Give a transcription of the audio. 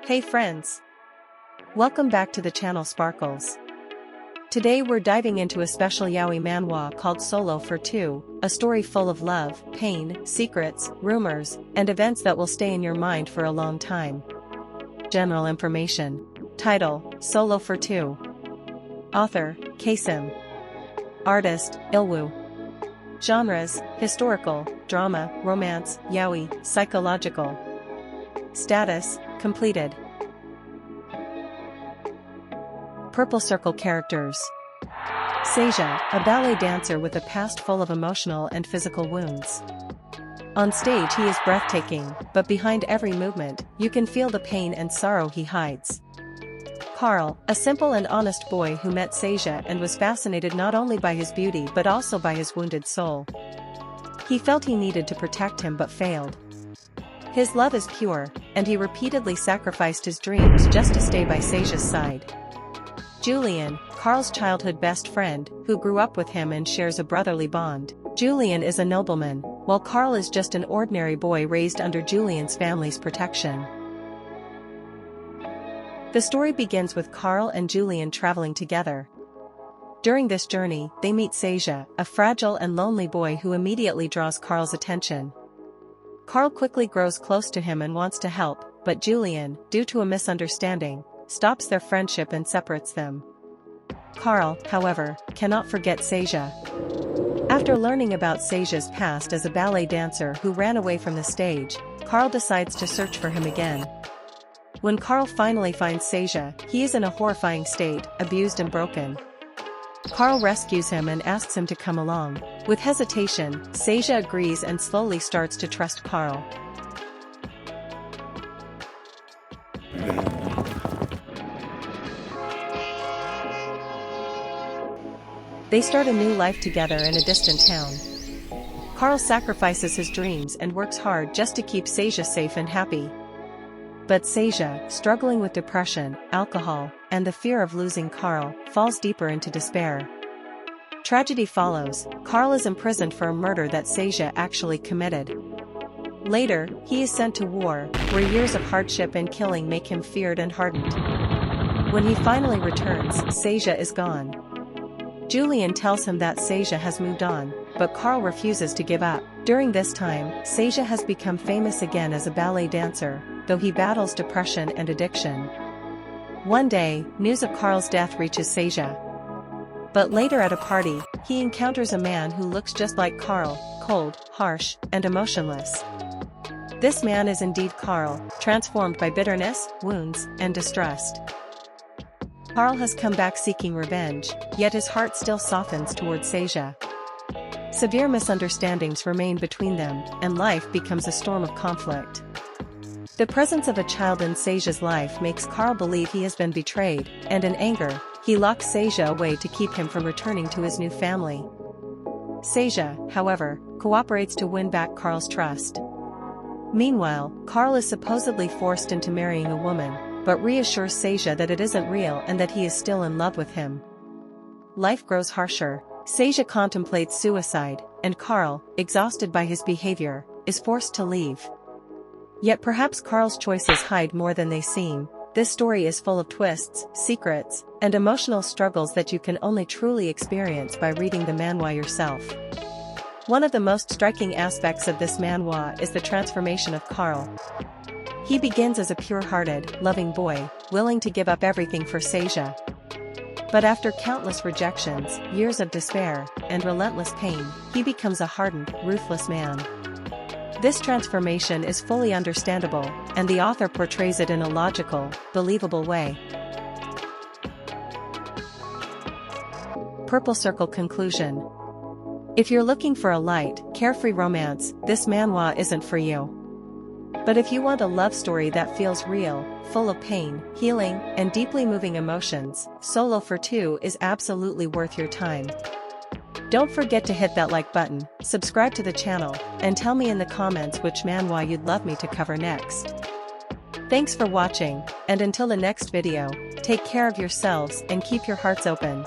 Hey friends! Welcome back to the channel Sparkles. Today we're diving into a special yaoi manhwa called Solo for Two, a story full of love, pain, secrets, rumors, and events that will stay in your mind for a long time. General information. Title, Solo for Two. Author, Kasim. Artist, Ilwoo. Genres, historical, drama, romance, yaoi, psychological. Status, completed. Purple Circle characters. Seja, a ballet dancer with a past full of emotional and physical wounds. On stage he is breathtaking, but behind every movement, you can feel the pain and sorrow he hides. Carl, a simple and honest boy who met Seja and was fascinated not only by his beauty but also by his wounded soul. He felt he needed to protect him but failed. His love is pure, and he repeatedly sacrificed his dreams just to stay by Seja's side. Julian, Carl's childhood best friend, who grew up with him and shares a brotherly bond. Julian is a nobleman, while Carl is just an ordinary boy raised under Julian's family's protection. The story begins with Carl and Julian traveling together. During this journey, they meet Seja, a fragile and lonely boy who immediately draws Carl's attention. Carl quickly grows close to him and wants to help, but Julian, due to a misunderstanding, stops their friendship and separates them. Carl, however, cannot forget Seja. After learning about Seja's past as a ballet dancer who ran away from the stage, Carl decides to search for him again. When Carl finally finds Seja, he is in a horrifying state, abused and broken. Carl rescues him and asks him to come along. With hesitation, Seja agrees and slowly starts to trust Carl. They start a new life together in a distant town. Carl sacrifices his dreams and works hard just to keep Seja safe and happy. But Seja, struggling with depression, alcohol, and the fear of losing Carl, falls deeper into despair. Tragedy follows. Carl is imprisoned for a murder that Seja actually committed. Later, he is sent to war, where years of hardship and killing make him feared and hardened. When he finally returns, Seja is gone. Julian tells him that Seja has moved on, but Carl refuses to give up. During this time, Seja has become famous again as a ballet dancer, though he battles depression and addiction. One day, news of Carl's death reaches Seja. But later at a party, he encounters a man who looks just like Carl, cold, harsh, and emotionless. This man is indeed Carl, transformed by bitterness, wounds, and distrust. Carl has come back seeking revenge, yet his heart still softens towards Seja. Severe misunderstandings remain between them, and life becomes a storm of conflict. The presence of a child in Seja's life makes Carl believe he has been betrayed, and in anger, he locks Seja away to keep him from returning to his new family. Seja, however, cooperates to win back Carl's trust. Meanwhile, Carl is supposedly forced into marrying a woman, but reassures Seja that it isn't real and that he is still in love with him. Life grows harsher. Seja contemplates suicide, and Carl, exhausted by his behavior, is forced to leave. Yet perhaps Carl's choices hide more than they seem. This story is full of twists, secrets, and emotional struggles that you can only truly experience by reading the manhwa yourself. One of the most striking aspects of this manhwa is the transformation of Carl. He begins as a pure-hearted, loving boy, willing to give up everything for Seja. But after countless rejections, years of despair, and relentless pain, he becomes a hardened, ruthless man. This transformation is fully understandable, and the author portrays it in a logical, believable way. Purple Circle conclusion. If you're looking for a light, carefree romance, this manhwa isn't for you. But if you want a love story that feels real, full of pain, healing, and deeply moving emotions, Solo for Two is absolutely worth your time. Don't forget to hit that like button, subscribe to the channel, and tell me in the comments which manhwa you'd love me to cover next. Thanks for watching, and until the next video, take care of yourselves and keep your hearts open.